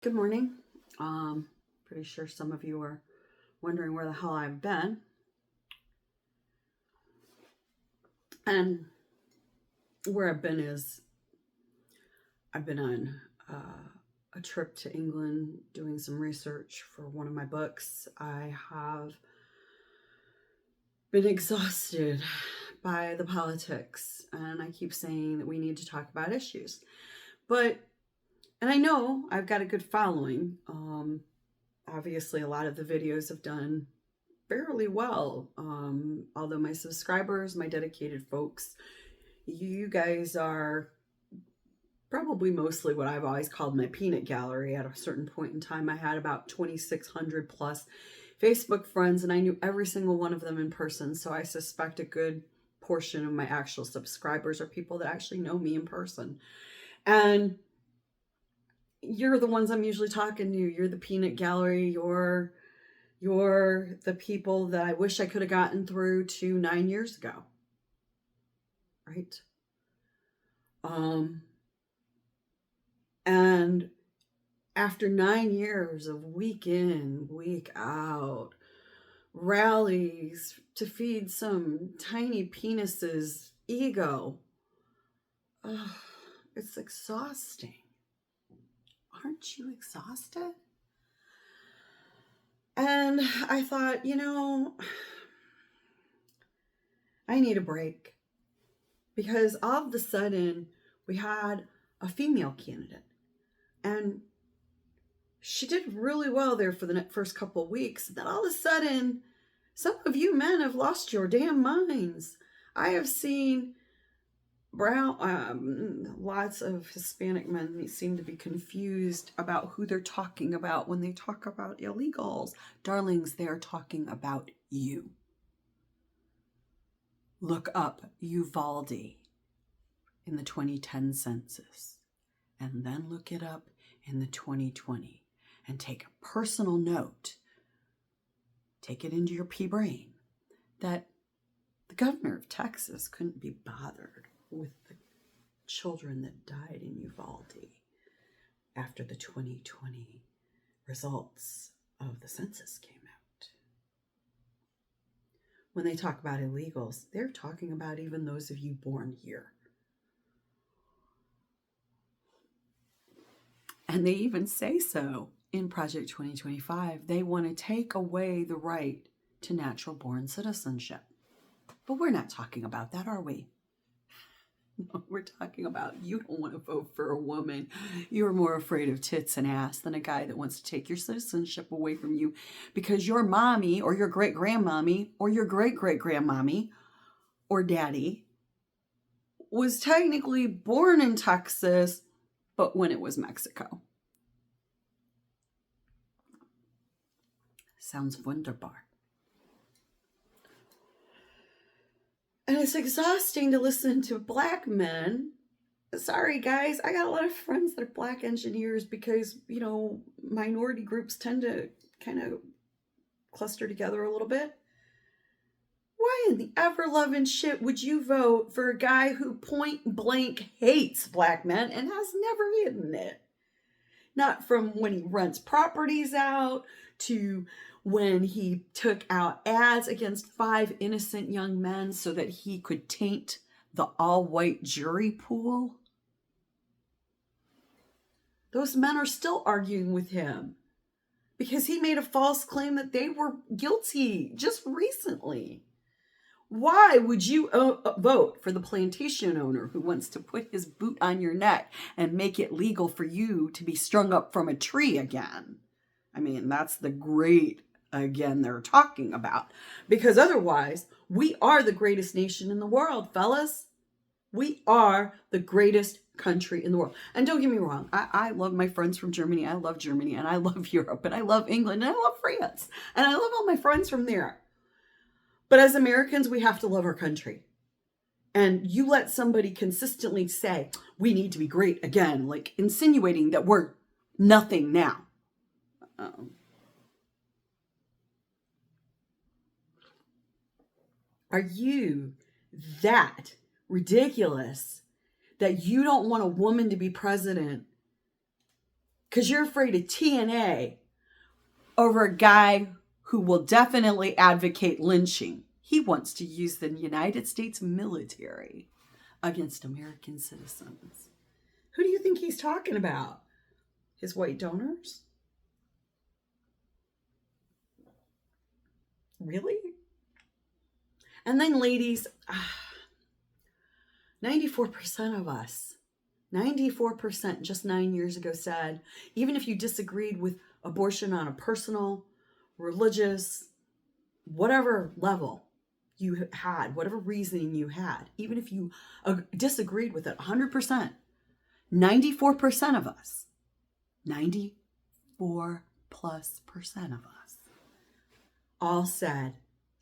Good morning. Pretty sure some of you are wondering where the hell I've been. And where I've been is I've been on a trip to England doing some research for one of my books. I have been exhausted by the politics, and I keep saying that we need to talk about issues. And I know I've got a good following. Obviously, a lot of the videos have done fairly well. Although my subscribers, my dedicated folks, you guys are probably mostly what I've always called my peanut gallery. At a certain point in time, I had about 2,600 plus Facebook friends, and I knew every single one of them in person. So I suspect a good portion of my actual subscribers are people that actually know me in person. And you're the ones I'm usually talking to. You're the peanut gallery. You're the people that I wish I could have gotten through to 9 years ago. Right? And after 9 years of week in, week out, rallies to feed some tiny penis's ego, it's exhausting. Aren't you exhausted? And I thought, I need a break. Because all of a sudden, we had a female candidate. And she did really well there for the first couple of weeks. Then all of a sudden, some of you men have lost your damn minds. I have seen lots of Hispanic men seem to be confused about who they're talking about when they talk about illegals. Darlings, they're talking about you. Look up Uvalde in the 2010 census, and then look it up in the 2020, and take a personal note, take it into your pea brain, that the governor of Texas couldn't be bothered with the children that died in Uvalde after the 2020 results of the census came out. When they talk about illegals, they're talking about even those of you born here. And they even say so in Project 2025. They want to take away the right to natural born citizenship. But we're not talking about that, are we? No, we're talking about you don't want to vote for a woman. You're more afraid of tits and ass than a guy that wants to take your citizenship away from you because your mommy or your great-grandmommy or your great-great-grandmommy or daddy was technically born in Texas, but when it was Mexico. Sounds wunderbar. And it's exhausting to listen to black men. Sorry, guys. I got a lot of friends that are black engineers because, minority groups tend to kind of cluster together a little bit. Why in the ever-loving shit would you vote for a guy who point blank hates black men and has never hidden it? Not from when he rents properties out to when he took out ads against 5 innocent young men so that he could taint the all-white jury pool. Those men are still arguing with him because he made a false claim that they were guilty just recently. Why would you vote for the plantation owner who wants to put his boot on your neck and make it legal for you to be strung up from a tree again? I mean, that's the great again they're talking about. Because otherwise, we are the greatest nation in the world, fellas. We are the greatest country in the world. And don't get me wrong, I love my friends from Germany. I love Germany, and I love Europe, and I love England, and I love France, and I love all my friends from there. But as Americans, we have to love our country. And you let somebody consistently say, we need to be great again, like insinuating that we're nothing now. Are you that ridiculous that you don't want a woman to be president because you're afraid of TNA over a guy who will definitely advocate lynching. He wants to use the United States military against American citizens. Who do you think he's talking about? His white donors? Really? And then, ladies, 94% of us, 94% just 9 years ago said, even if you disagreed with abortion on a personal, religious, whatever level you had, whatever reasoning you had, even if you disagreed with it 100%, 94% of us, 94 plus percent of us, all said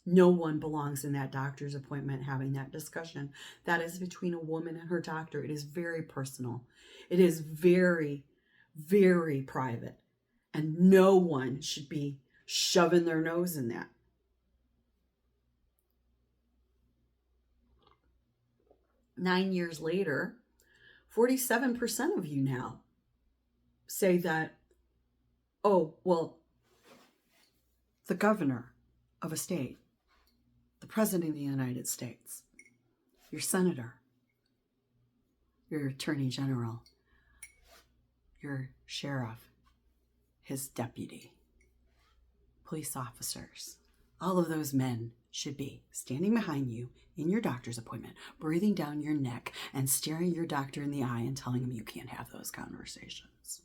no one belongs in that doctor's appointment having that discussion. That is between a woman and her doctor. It is very personal. It is very, very private. And no one should be shoving their nose in that. Nine years later, 47% of you now say that, oh, well, the governor of a state, the president of the United States, your senator, your attorney general, your sheriff, his deputy, police officers, all of those men should be standing behind you in your doctor's appointment, breathing down your neck and staring your doctor in the eye and telling him you can't have those conversations.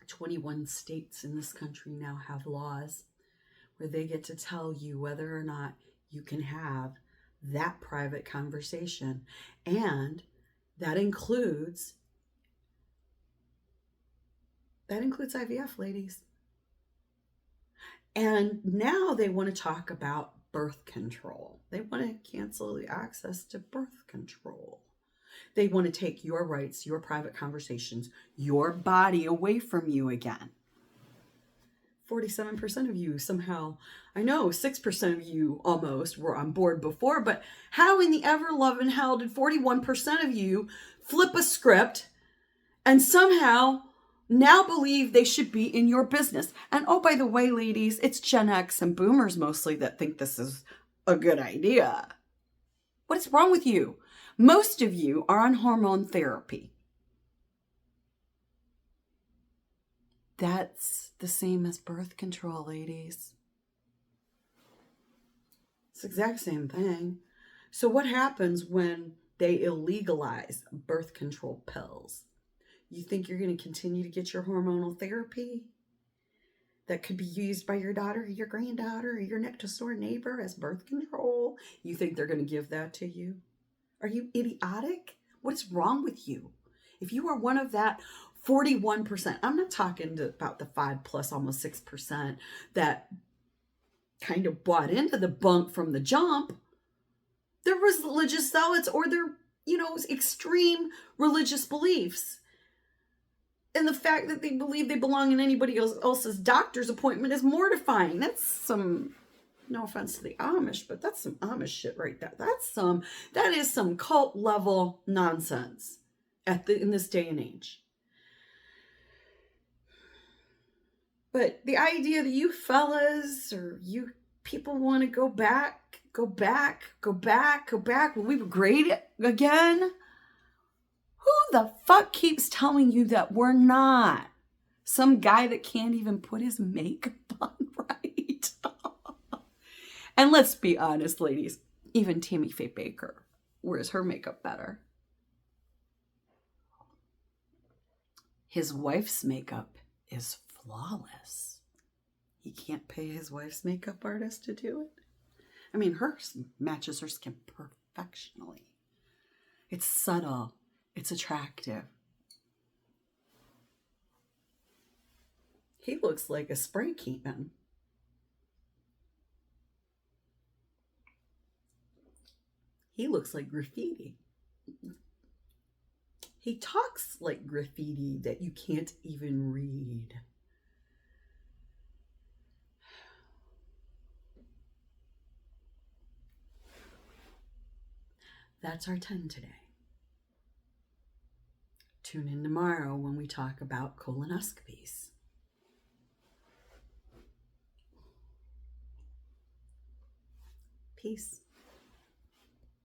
21 states in this country now have laws where they get to tell you whether or not you can have that private conversation. And that includes IVF, ladies. And now they want to talk about birth control. They want to cancel the access to birth control. They want to take your rights, your private conversations, your body away from you again. 47% of you somehow, I know 6% of you almost were on board before, but how in the ever-loving hell did 41% of you flip a script and somehow now believe they should be in your business? And oh, by the way, ladies, it's Gen X and boomers mostly that think this is a good idea. What is wrong with you? Most of you are on hormone therapy. That's the same as birth control, ladies. It's the exact same thing. So what happens when they illegalize birth control pills? You think you're going to continue to get your hormonal therapy that could be used by your daughter or your granddaughter or your next door neighbor as birth control? You think they're going to give that to you? Are you idiotic? What is wrong with you? If you are one of that 41%, I'm not talking about the 5 plus almost 6% that kind of bought into the bunk from the jump. They're religious zealots or they're, extreme religious beliefs. And the fact that they believe they belong in anybody else's doctor's appointment is mortifying. That's some, no offense to the Amish, but that's some Amish shit right there. That is some cult level nonsense in this day and age. But the idea that you fellas or you people want to go back, when we were great again. Who the fuck keeps telling you that we're not? Some guy that can't even put his makeup on right. And let's be honest, ladies, even Tammy Faye Baker wears her makeup better. His wife's makeup is flawless. He can't pay his wife's makeup artist to do it. I mean, hers matches her skin perfectionally. It's subtle. It's attractive. He looks like a spray can. He looks like graffiti. He talks like graffiti that you can't even read. That's our 10 today. Tune in tomorrow when we talk about colonoscopies. Peace.